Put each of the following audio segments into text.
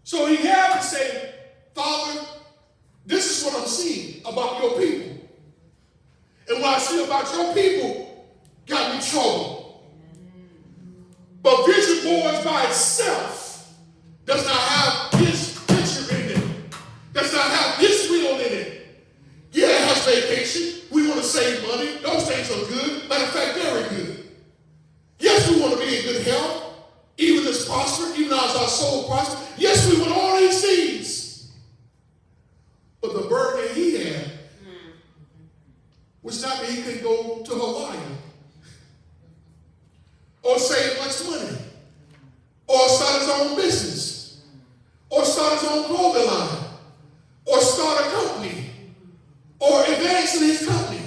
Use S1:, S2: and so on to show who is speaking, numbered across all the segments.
S1: So he had to say, Father, this is what I'm seeing about your people. And what I see about your people got me trouble. But vision boards by itself does not have his picture in it. Does not have his will in it. Yeah, it has vacation. We want to save money. Those things are good. Matter of fact, very good. Yes, we want to be in good health. Even as prosper, even as our soul prosper. Yes, we want all these things. But the burden that he had was not that he could go to Hawaii or save much money or start his own business or start his own clothing line or start a company or advance in his company.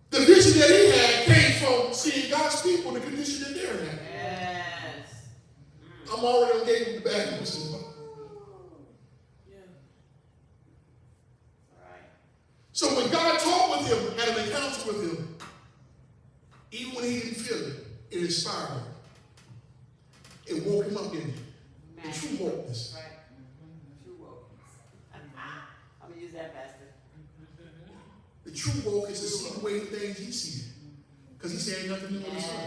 S1: The vision that he had came from seeing God's people in the condition that they're in.
S2: Yes.
S1: I'm already on game with the bad news. So when God talked with him, had an encounter with him, even when he didn't feel it, it inspired him. It woke him up in him. The true wokeness.
S2: Right. True wokeness. I'm going to use that, Pastor.
S1: The true wokeness is to see the way things he sees. Because he said ain't nothing new in the sun.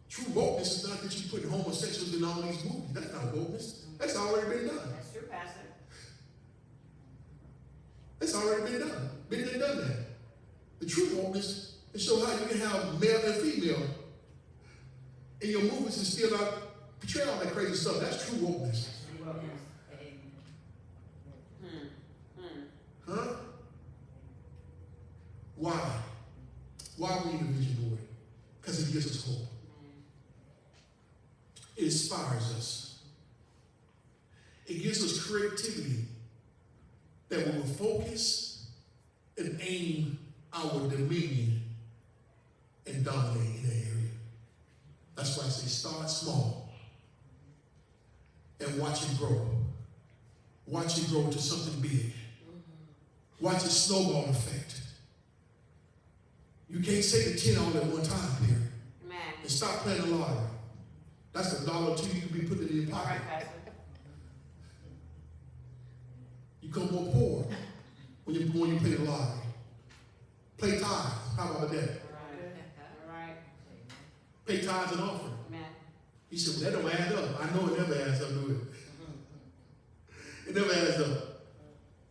S1: True wokeness is not that you put homosexuals in all these movies. That's not wokeness. That's already been done.
S2: That's true, Pastor.
S1: It's already been done. Been there, done that. The true wokeness is show how you can have male and female in your movies and still not portray all that crazy stuff. That's true wokeness. Huh? Why? Why we need a vision board? Because it gives us hope. It inspires us. It gives us creativity that we will focus and aim our dominion and dominate in that area. That's why I say start small and watch it grow. Watch it grow to something big. Watch it snowball effect. You can't say the 10 all at one time here. And stop playing the lottery. That's $1 or $2 you can be putting in your pocket. You come more poor when you play the lottery. Play tithes. How about that?
S2: All right.
S1: Pay tithes and offering. He said, well, that don't add up. I know it never adds up, do it? It never adds up.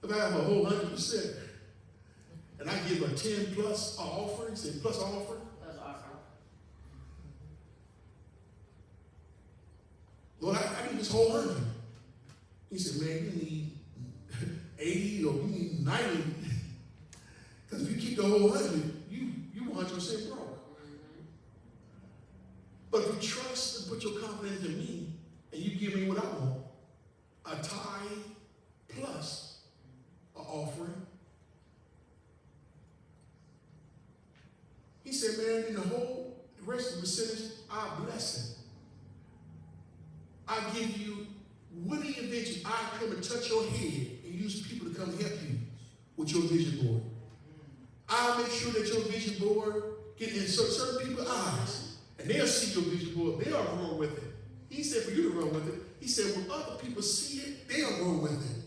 S1: If I have a whole 100% and I give a 10 plus offering, say plus offering.
S2: Plus offering.
S1: Lord, I need this whole 100. He said, man, you need 80 or you need 90. Because if you keep the whole 100, you 100% broke. But if you trust and put your confidence in me and you give me what I want, a tithe plus an offering. He said, man, in the rest of the percentage, I bless it. I give you witty invention. I come and touch your head and use people to come help you with your vision board. I'll make sure that your vision board get in certain people's eyes. And they'll see your vision board. They'll run with it. He said for you to run with it. He said when other people see it, they'll run with it.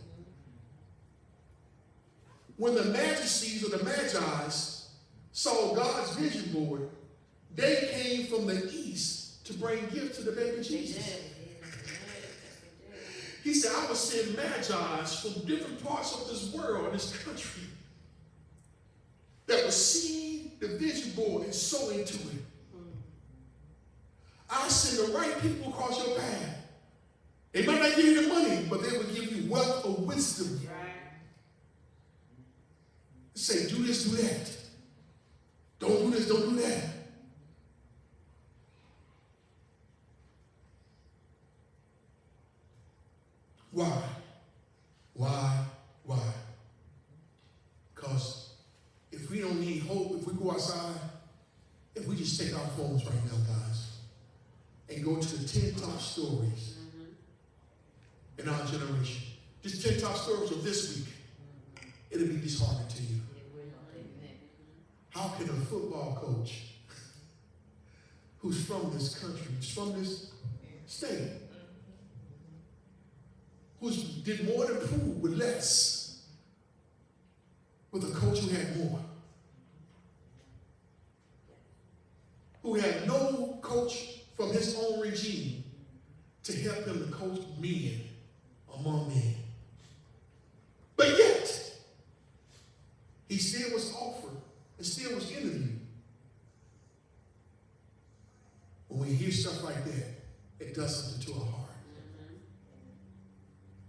S1: When the Majesties or the Magi's saw God's vision board, they came from the east to bring gifts to the baby Jesus. He said, I will send Magi's from different parts of this world, this country, that will see the vision board and sow into it. I'll send the right people across your path. They might not give you the money, but they will give you wealth of wisdom.
S2: Right.
S1: Say, do this, do that. Don't do this, don't do that. Why? Because if we don't need hope, if we go outside, if we just take our phones right now, guys, and go to the 10 top stories in our generation, just 10 top stories of this week, it'll be disheartening to you. How can a football coach who's from this country, who's from this state, did more to improve with less, with a coach who had more, who had no coach from his own regime to help him to coach men among men. But yet, he still was offered and still was interviewed. When we hear stuff like that, it does something to our heart.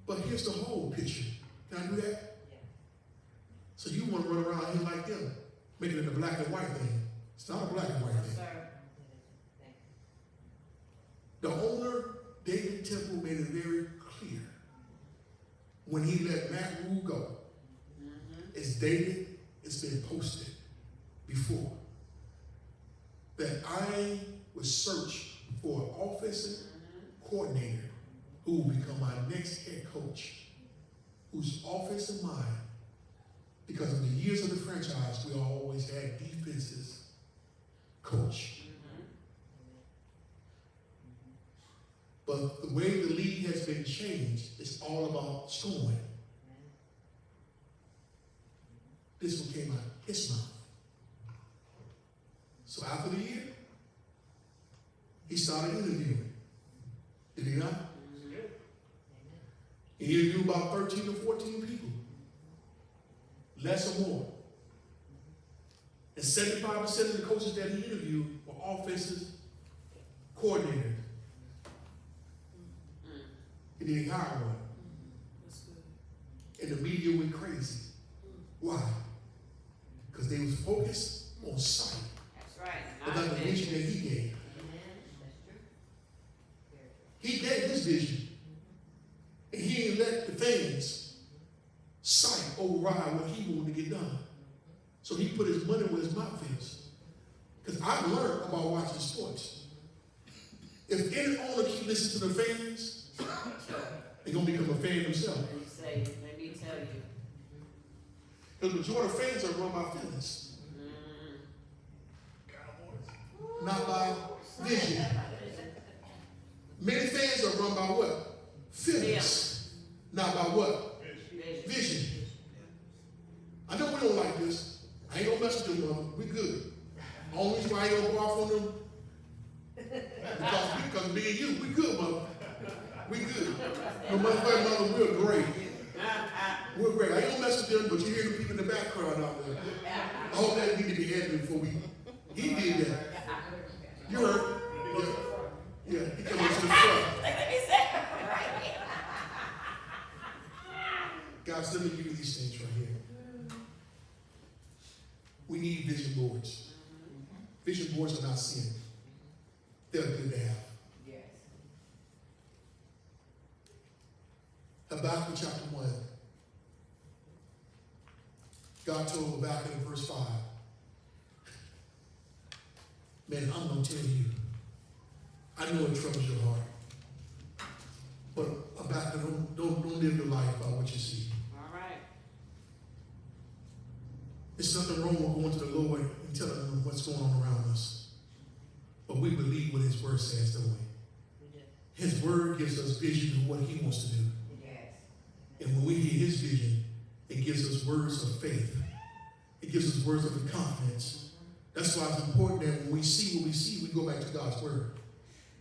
S1: But here's the whole picture. Can I do that? Yeah. So you want to run around here like them, making it a black and white thing. It's not a black and white thing. The owner, David Temple, made it very clear when he let Matt Rule go. As David, it's been posted before, that I would search for an offensive coordinator who will become my next head coach, whose offensive mind, because of the years of the franchise, we always had defenses coach. But the way the league has been changed, it's all about scoring. This one came out his mouth. So after the year, he started interviewing. Did he not? He interviewed about 13 or 14 people. Less or more. And 75% of the coaches that he interviewed were offensive coordinators. He didn't hire one. And the media went crazy. Why? Because they was focused on sight.
S2: That's right.
S1: About the vision that he gave. He gave his vision. And he didn't let the fans' sight override what he wanted to get done. So he put his money where his mouth is. Because I've learned about watching sports. If any owner keep listening to the fans, they're going to become a fan themselves.
S2: And you say, let me tell you.
S1: Because the majority of fans are run by feelings. Not by vision. Many fans are run by what? Feelings. Not by what? Vision. I know we don't like this. I ain't gonna mess with them, mother. We good. Only reason why I ain't gonna go off on them because me and you, we good, mother. We good. No matter what, mother, we're great. We're great. I ain't gonna mess with them, but you hear the people in the background out there. I hope that need to be edited before we. He did that. You heard? Yeah, he came up to the front. Guys, let me give you these things right here. We need vision boards. Vision boards are not sin. They're good to have.
S2: Yes.
S1: Habakkuk chapter 1. God told Habakkuk in verse 5. Man, I'm going to tell you. I know it troubles your heart. But Habakkuk, don't live your life by what you see.
S2: All right.
S1: There's nothing wrong with going to the Lord and telling him what's going on around us. But we believe what his word says, don't we? His word gives us vision of what he wants to do.
S2: Yes.
S1: And when we hear his vision, it gives us words of faith. It gives us words of confidence. That's why it's important that when we see what we see, we go back to God's word.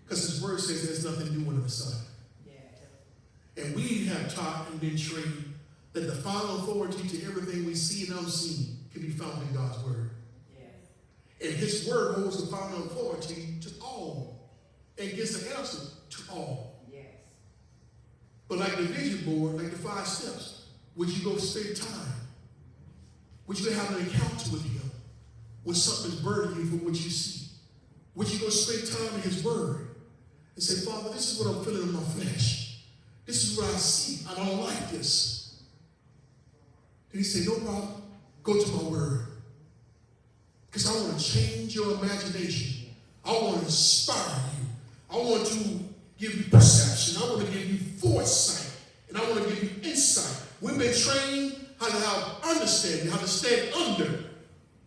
S1: Because his word says there's nothing new under the sun. Yeah. And we have taught and been trained that the final authority to everything we see and unseen can be found in God's word. Yeah. And his word holds the final authority to all and gives the answer to all. Yes. But like the vision board, like the 5 steps, would you go spend time? Would you have an encounter with him when something's burdening you from what you see? Would you go spend time in his word and say, Father, this is what I'm feeling in my flesh. This is what I see. I don't like this. And he said, no problem. Go to my word. Because I want to change your imagination. I want to inspire you. I want to give you perception. I want to give you foresight. And I want to give you insight. We've been trained how to have understanding, how to stand under.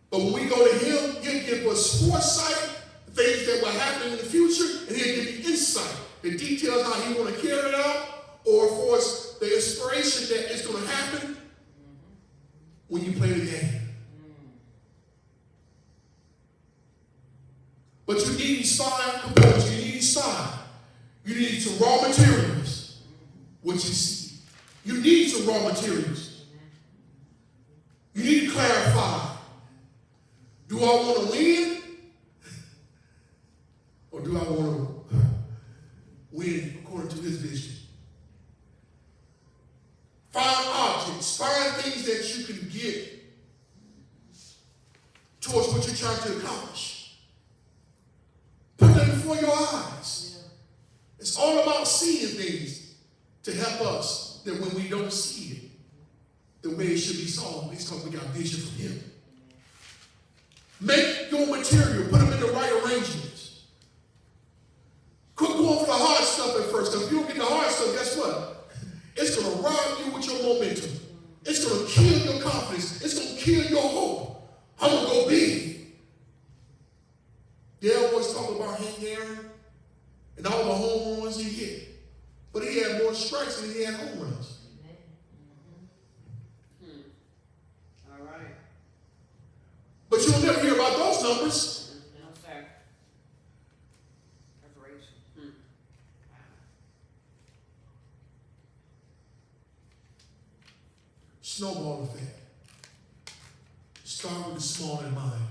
S1: But when we go to him, he'll give us foresight, things that will happen in the future, and he'll give you insight, the details how he want to carry it out, or for the inspiration that is going to happen when you play the game. But you need these 5 components. You need these 5. You need some raw materials, what you see. You need some raw materials. You need to clarify. Do I want to win? Or do I want to win according to his vision? Find objects. Find things that you can get towards what you're trying to accomplish. Put them before your eyes. It's all about seeing things to help us that when we don't see it, the way it should be solved, it's because we got vision from him. Make your material, put them in the right arrangements. Quit going for the hard stuff at first. If you don't get the hard stuff, guess what? It's going to rob you with your momentum. It's going to kill your confidence. It's going to kill your hope. I'm going to go big. They always talk about Hank Aaron and all the home runs he hit. But he had more strikes than he had home runs.
S2: All right.
S1: But you'll never hear about those numbers.
S2: No, sir. Preparation.
S1: Snowball effect. Start with the small in mind.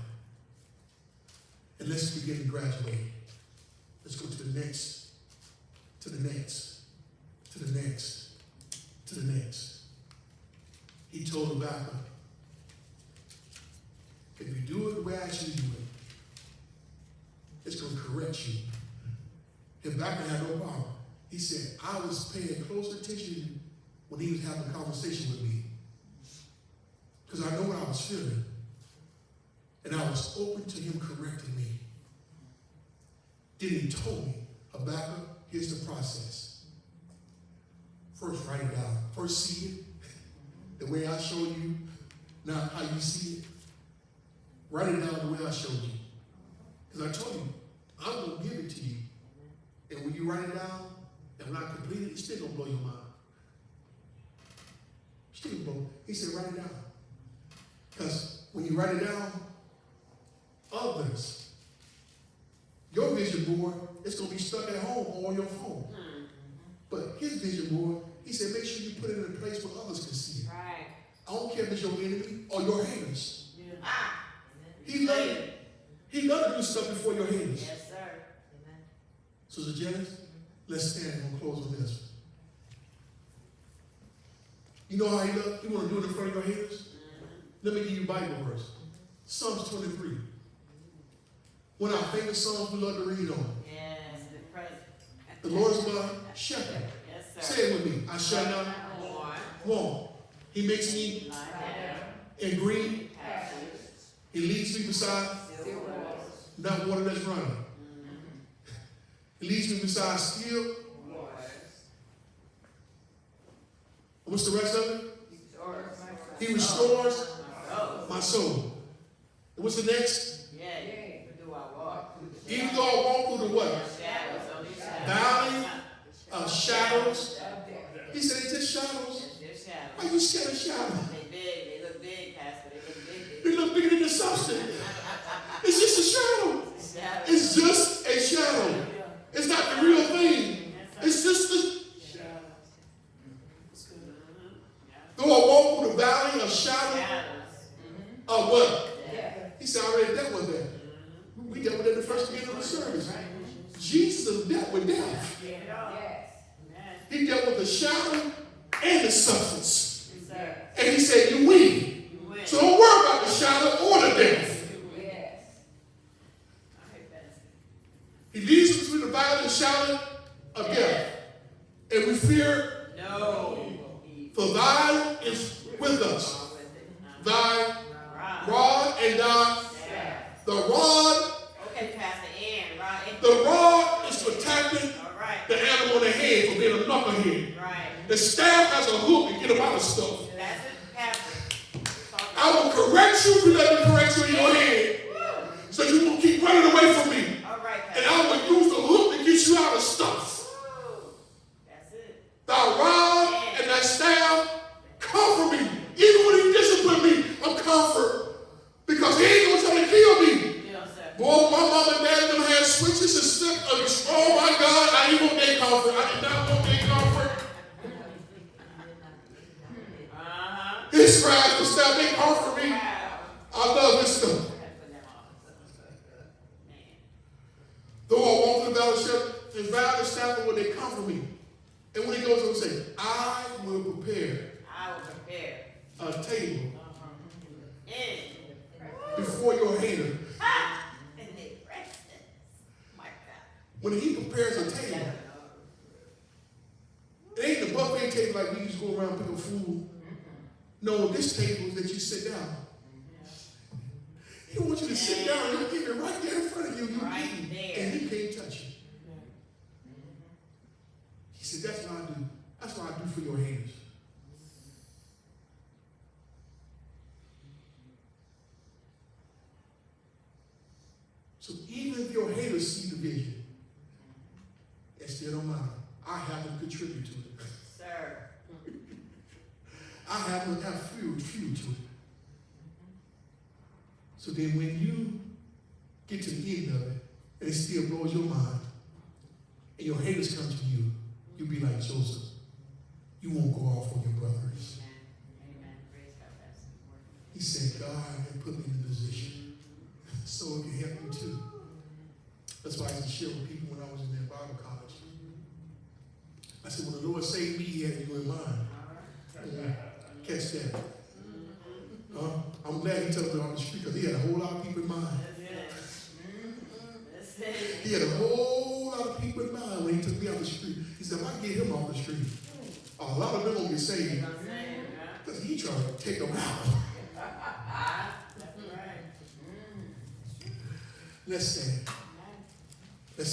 S1: And let's begin to graduate. Let's go to the next, to the next, to the next, to the next. He told Habakkuk, if you do it the way I ask you to do it, it's going to correct you. Habakkuk had no problem. He said, I was paying close attention when he was having a conversation with me. Because I know what I was feeling. And I was open to him correcting me. Then he told me, Habakkuk, here's the process. First, write it down. First, see it the way I showed you, not how you see it. Write it down the way I showed you. Because I told you, I'm going to give it to you. And when you write it down, and when I complete it, it's still going to blow your mind. Still blow. He said, write it down. Because when you write it down, others, your vision board, it's going to be stuck at home or on your phone. But his vision board, he said, make sure you put it in a place where others can see it.
S2: Right.
S1: I don't care if it's your enemy or your haters.
S2: Yeah.
S1: He loved to do stuff before your haters.
S2: Yes, sir.
S1: Sister Janice, let's stand and we'll close with this. You know how he does? You want to do it in front of your haters? Let me give you a Bible verse. Psalms 23. One of our favorite songs we love to read on.
S2: Yes, the present.
S1: The Lord is my shepherd.
S2: Yes, sir.
S1: Say it with me. I shall not want. He makes me in green. He leads me beside not water that's running. He leads me beside still. What's the rest of it? He restores my soul. And what's the next? Even though I walk through the what? Valley of shadows. He said it's just shadows. Why are you scared of shadows?
S2: They look big, Pastor. They look big.
S1: They look bigger than the substance. It's just a shadow. It's just a shadow. It's not the real thing. It's just the though I walk through the valley of shadow of what? He said, I already dealt with that. We dealt with that the first beginning of the service. Jesus dealt with death. He dealt with the shadow and the substance. And he said, you win. So don't worry about the shadow or the death. He leads us through the valley of the shadow of death. And we fear
S2: no.
S1: For thy is with us. Thy rod and thy the rod.
S2: Okay, Pastor Aaron, right?
S1: The rod is protecting the animal in the head from being a knucklehead.
S2: Right.
S1: The staff has a hook to get him out of stuff.
S2: That's it, Pastor.
S1: I will correct you if you let me correct you in your head. So you won't keep running away from me.
S2: All right, Pastor.
S1: And I will use the hook to get you out of stuff.
S2: That's it.
S1: Thy rod This cries for stuff, they comfort me. I love this stuff. Though I walk through the valley of shadow and valley of shadow, when they comfort me. And when he goes on to say, I will prepare a table before your hater. When he prepares a table, it ain't the buffet table like we used to go around and pick up food. No, this table is that you sit down. He wants you to sit down and you'll get it right there in front of you. You'll eat it, and he can't touch it. He said, that's what I do. That's what I do for your haters. So even if your haters see the vision, it still don't matter. I happen to contribute to it.
S2: Sir.
S1: I happen to have fuel to it. So then when you get to the end of it, and it still blows your mind, and your haters come to you, you'll be like Joseph. You won't go off on your brothers.
S2: Amen. Praise God. That's important.
S1: He said, God had put me in the position so it can help you too. That's why I used to share with people when I was in that Bible college. I said, when the Lord saved me, he had you in mind. Catch that. I'm glad he told me on the street because he had a whole lot of people in mind. He had a whole lot of people in mind when he took me off the street. He said, if I get him off the street, a lot of them will get saved. Because he tried to take them out. Let's stand.